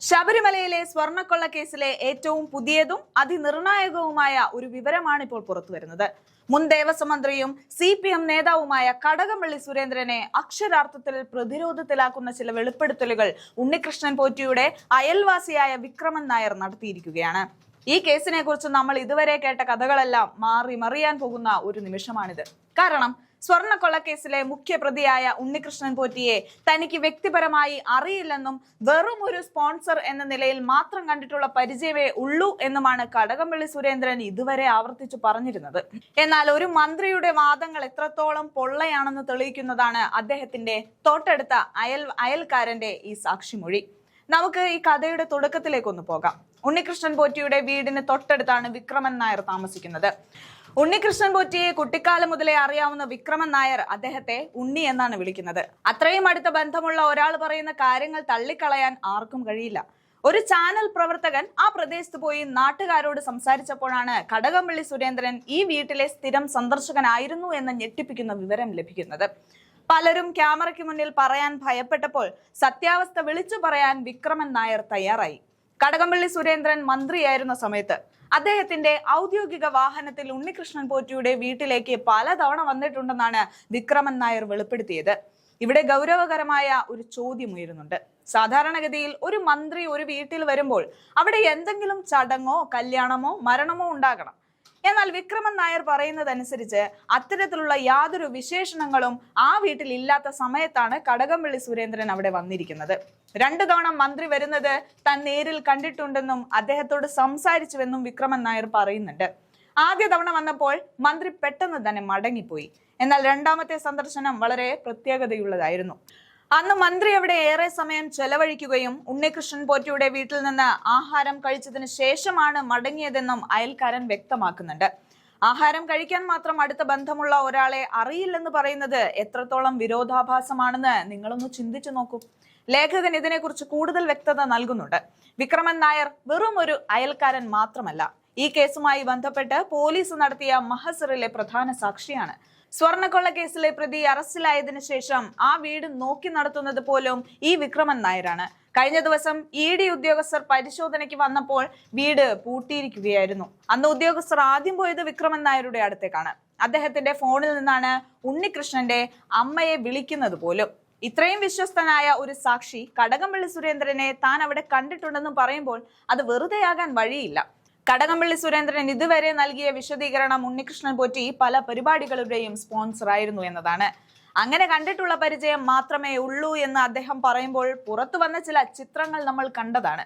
ശബരിമലയിലെ സ്വർണ്ണക്കൊള്ള കേസിലെ ഏറ്റവും പുതിയതും അതിനിർണായകവുമായ ഒരു വിവരമാണ് ഇപ്പോൾ പുറത്തുവരുന്നത്. മുൻ ദേവസ്വം മന്ത്രിയും CPM നേതാവുമായ കടകംപള്ളി സുരേന്ദ്രനെ അക്ഷരാർത്ഥത്തിൽ പ്രതിരോധത്തിലാക്കുന്ന ചില വെളിപ്പെടുത്തലുകൾ ഉണ്ണികൃഷ്ണൻ പോറ്റിയുടെ അയൽവാസിയായ വിക്രമൻ നായർ നടത്തിയിരിക്കുകയാണ്. ഈ കേസിനെ കുറിച്ച് നമ്മൾ ഇതുവരെ കേട്ട കഥകളെല്ലാം മറിയാൻ പോകുന്ന ഒരു നിമിഷമാണിത്. കാരണം സ്വർണ്ണക്കൊള്ളക്കേസിലെ മുഖ്യപ്രതിയായ ഉണ്ണികൃഷ്ണൻ പോറ്റിയെ തനിക്ക് വ്യക്തിപരമായി അറിയില്ലെന്നും വെറും ഒരു സ്പോൺസർ എന്ന നിലയിൽ മാത്രം കണ്ടിട്ടുള്ള പരിചയമേ ഉള്ളൂ എന്നുമാണ് കടകംപള്ളി സുരേന്ദ്രൻ ഇതുവരെ ആവർത്തിച്ചു പറഞ്ഞിരുന്നത്. എന്നാൽ ഒരു മന്ത്രിയുടെ വാദങ്ങൾ എത്രത്തോളം പൊള്ളയാണെന്ന് തെളിയിക്കുന്നതാണ് അദ്ദേഹത്തിന്റെ തൊട്ടടുത്ത അയൽക്കാരന്റെ ഈ സാക്ഷിമൊഴി. നമുക്ക് ഈ കഥയുടെ തുടക്കത്തിലേക്കൊന്ന് പോകാം. ഉണ്ണികൃഷ്ണൻ പോറ്റിയുടെ വീടിന് തൊട്ടടുത്താണ് വിക്രമൻ നായർ താമസിക്കുന്നത്. ഉണ്ണികൃഷ്ണൻ പോറ്റിയെ കുട്ടിക്കാലം മുതലേ അറിയാവുന്ന വിക്രമൻ നായർ അദ്ദേഹത്തെ ഉണ്ണി എന്നാണ് വിളിക്കുന്നത്. അത്രയും അടുത്ത ബന്ധമുള്ള ഒരാൾ പറയുന്ന കാര്യങ്ങൾ തള്ളിക്കളയാൻ ആർക്കും കഴിയില്ല. ഒരു ചാനൽ പ്രവർത്തകൻ ആ പ്രദേശത്ത് പോയി നാട്ടുകാരോട് സംസാരിച്ചപ്പോഴാണ് കടകംപള്ളി സുരേന്ദ്രൻ ഈ വീട്ടിലെ സ്ഥിരം സന്ദർശകനായിരുന്നു എന്ന ഞെട്ടിപ്പിക്കുന്ന വിവരം ലഭിക്കുന്നത്. പലരും ക്യാമറയ്ക്ക് മുന്നിൽ പറയാൻ ഭയപ്പെട്ടപ്പോൾ സത്യാവസ്ഥ വിളിച്ചു പറയാൻ വിക്രമൻ നായർ തയ്യാറായി. കടകംപള്ളി സുരേന്ദ്രൻ മന്ത്രിയായിരുന്ന സമയത്ത് അദ്ദേഹത്തിന്റെ ഔദ്യോഗിക വാഹനത്തിൽ ഉണ്ണികൃഷ്ണൻ പോറ്റിയുടെ വീട്ടിലേക്ക് പലതവണ വന്നിട്ടുണ്ടെന്നാണ് വിക്രമൻ നായർ വെളിപ്പെടുത്തിയത്. ഇവിടെ ഗൗരവകരമായ ഒരു ചോദ്യം ഉയരുന്നുണ്ട്. സാധാരണഗതിയിൽ ഒരു മന്ത്രി ഒരു വീട്ടിൽ വരുമ്പോൾ അവിടെ എന്തെങ്കിലും ചടങ്ങോ കല്യാണമോ മരണമോ ഉണ്ടാകണം. എന്നാൽ വിക്രമൻ നായർ പറയുന്നതനുസരിച്ച് അത്തരത്തിലുള്ള യാതൊരു വിശേഷണങ്ങളും ആ വീട്ടിൽ ഇല്ലാത്ത സമയത്താണ് കടകംപള്ളി സുരേന്ദ്രൻ അവിടെ വന്നിരിക്കുന്നത്. 2 തവണ മന്ത്രി വരുന്നത് താൻ നേരിൽ കണ്ടിട്ടുണ്ടെന്നും അദ്ദേഹത്തോട് സംസാരിച്ചുവെന്നും വിക്രമൻ നായർ പറയുന്നുണ്ട്. ആദ്യ തവണ വന്നപ്പോൾ മന്ത്രി പെട്ടെന്ന് തന്നെ മടങ്ങിപ്പോയി. എന്നാൽ രണ്ടാമത്തെ സന്ദർശനം വളരെ പ്രത്യേകതയുള്ളതായിരുന്നു. അന്ന് മന്ത്രി അവിടെ ഏറെ സമയം ചെലവഴിക്കുകയും ഉണ്ണികൃഷ്ണൻ പോറ്റിയുടെ വീട്ടിൽ നിന്ന് ആഹാരം കഴിച്ചതിന് ശേഷമാണ് മടങ്ങിയതെന്നും അയൽക്കാരൻ വ്യക്തമാക്കുന്നുണ്ട്. ആഹാരം കഴിക്കാൻ മാത്രം അടുത്ത ബന്ധമുള്ള ഒരാളെ അറിയില്ലെന്ന് പറയുന്നത് എത്രത്തോളം വിരോധാഭാസമാണെന്ന് നിങ്ങളൊന്ന് ചിന്തിച്ചു നോക്കൂ. ലേഖകൻ ഇതിനെക്കുറിച്ച് കൂടുതൽ വ്യക്തത നൽകുന്നുണ്ട്. വിക്രമൻ നായർ വെറും ഒരു അയൽക്കാരൻ മാത്രമല്ല, ഈ കേസുമായി ബന്ധപ്പെട്ട് പോലീസ് നടത്തിയ മഹസറിലെ പ്രധാന സാക്ഷിയാണ്. സ്വർണ്ണക്കൊള്ള കേസിലെ പ്രതി അറസ്റ്റിലായതിനു ശേഷം ആ വീട് നോക്കി നടത്തുന്നത് പോലും ഈ വിക്രമൻ നായരാണ്. കഴിഞ്ഞ ദിവസം ED ഉദ്യോഗസ്ഥർ പരിശോധനയ്ക്ക് വന്നപ്പോൾ വീട് പൂട്ടിയിരിക്കുകയായിരുന്നു. അന്ന് ഉദ്യോഗസ്ഥർ ആദ്യം പോയത് വിക്രമൻ നായരുടെ അടുത്തേക്കാണ്. അദ്ദേഹത്തിന്റെ ഫോണിൽ നിന്നാണ് ഉണ്ണികൃഷ്ണന്റെ അമ്മയെ വിളിക്കുന്നത് പോലും. ഇത്രയും വിശ്വസ്തനായ ഒരു സാക്ഷി കടകംപള്ളി സുരേന്ദ്രനെ താൻ അവിടെ കണ്ടിട്ടുണ്ടെന്ന് പറയുമ്പോൾ അത് വെറുതെയാകാൻ വഴിയില്ല. കടകംപള്ളി സുരേന്ദ്രൻ ഇതുവരെ നൽകിയ വിശദീകരണം ഉണ്ണികൃഷ്ണൻ പോറ്റി പല പരിപാടികളുടെയും സ്പോൺസർ ആയിരുന്നു എന്നതാണ്. അങ്ങനെ കണ്ടിട്ടുള്ള പരിചയം മാത്രമേ ഉള്ളൂ എന്ന് അദ്ദേഹം പറയുമ്പോൾ പുറത്തു വന്ന ചില ചിത്രങ്ങൾ നമ്മൾ കണ്ടതാണ്.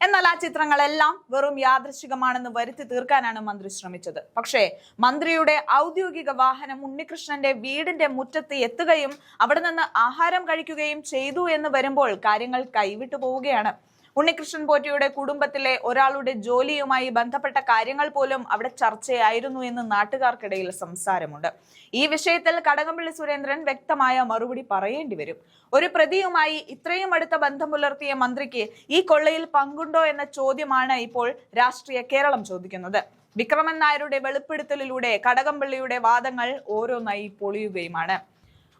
എന്നാൽ ആ ചിത്രങ്ങളെല്ലാം വെറും യാദൃശ്ചികമാണെന്ന് വരുത്തി തീർക്കാനാണ് മന്ത്രി ശ്രമിച്ചത്. പക്ഷേ മന്ത്രിയുടെ ഔദ്യോഗിക വാഹനം ഉണ്ണികൃഷ്ണന്റെ വീടിന്റെ മുറ്റത്ത് എത്തുകയും അവിടെ നിന്ന് ആഹാരം കഴിക്കുകയും ചെയ്തു എന്ന് വരുമ്പോൾ കാര്യങ്ങൾ കൈവിട്ടു പോവുകയാണ്. ഉണ്ണികൃഷ്ണൻ പോറ്റിയുടെ കുടുംബത്തിലെ ഒരാളുടെ ജോലിയുമായി ബന്ധപ്പെട്ട കാര്യങ്ങൾ പോലും അവിടെ ചർച്ചയായിരുന്നു എന്ന് നാട്ടുകാർക്കിടയിൽ സംസാരമുണ്ട്. ഈ വിഷയത്തിൽ കടകംപള്ളി സുരേന്ദ്രൻ വ്യക്തമായ മറുപടി പറയേണ്ടി വരും. ഒരു പ്രതിയുമായി ഇത്രയും അടുത്ത ബന്ധം പുലർത്തിയ മന്ത്രിക്ക് ഈ കൊള്ളയിൽ പങ്കുണ്ടോ എന്ന ചോദ്യമാണ് ഇപ്പോൾ രാഷ്ട്രീയ കേരളം ചോദിക്കുന്നത്. വിക്രമൻ നായരുടെ വെളിപ്പെടുത്തലിലൂടെ കടകംപള്ളിയുടെ വാദങ്ങൾ ഓരോന്നായി പൊളിയുകയുമാണ്.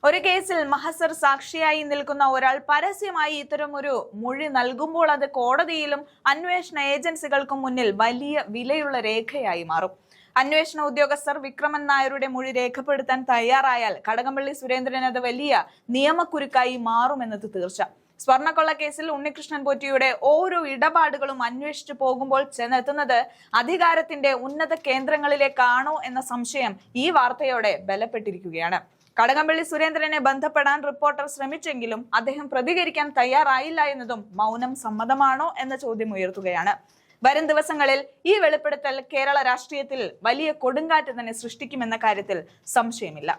ഒരു കേസിൽ മഹസർ സാക്ഷിയായി നിൽക്കുന്ന ഒരാൾ പരസ്യമായി ഇത്തരം ഒരു മൊഴി നൽകുമ്പോൾ അത് കോടതിയിലും അന്വേഷണ ഏജൻസികൾക്കും മുന്നിൽ വലിയ വിലയുള്ള രേഖയായി മാറും. അന്വേഷണ ഉദ്യോഗസ്ഥർ വിക്രമൻ നായരുടെ മൊഴി രേഖപ്പെടുത്താൻ തയ്യാറായാൽ കടകംപള്ളി സുരേന്ദ്രൻ അത് വലിയ നിയമക്കുരുക്കായി മാറുമെന്നത് തീർച്ച. സ്വർണ്ണക്കൊള്ള കേസിൽ ഉണ്ണികൃഷ്ണൻ പോറ്റിയുടെ ഓരോ ഇടപാടുകളും അന്വേഷിച്ചു പോകുമ്പോൾ ചെന്നെത്തുന്നത് അധികാരത്തിന്റെ ഉന്നത കേന്ദ്രങ്ങളിലേക്കാണോ എന്ന സംശയം ഈ വാർത്തയോടെ ബലപ്പെട്ടിരിക്കുകയാണ്. കടകംപള്ളി സുരേന്ദ്രനെ ബന്ധപ്പെടാൻ റിപ്പോർട്ടർ ശ്രമിച്ചെങ്കിലും അദ്ദേഹം പ്രതികരിക്കാൻ തയ്യാറായില്ല എന്നതും മൗനം സമ്മതമാണോ എന്ന ചോദ്യം ഉയർത്തുകയാണ്. വരും ദിവസങ്ങളിൽ ഈ വെളിപ്പെടുത്തൽ കേരള രാഷ്ട്രീയത്തിൽ വലിയ കൊടുങ്കാറ്റ് തന്നെ സൃഷ്ടിക്കുമെന്ന കാര്യത്തിൽ സംശയമില്ല.